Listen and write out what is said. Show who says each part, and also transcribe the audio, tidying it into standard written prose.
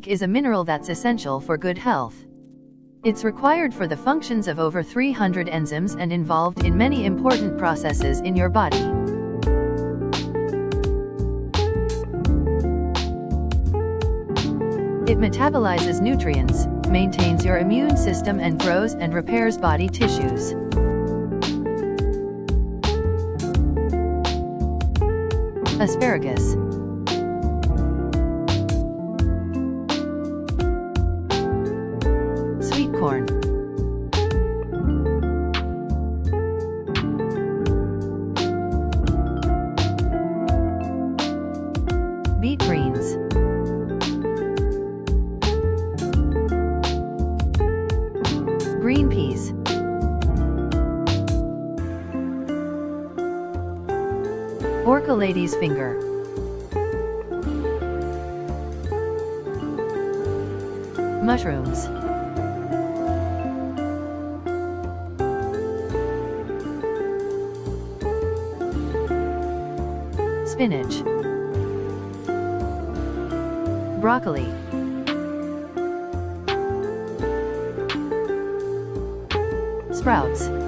Speaker 1: Zinc is a mineral that's essential for good health. It's required for the functions of over 300 enzymes and involved in many important processes in your body. It metabolizes nutrients, maintains your immune system and grows and repairs body tissues. Asparagus. Sweet corn. Beet greens. Green peas. Orca lady's finger. Mushrooms. Spinach. Broccoli. Sprouts.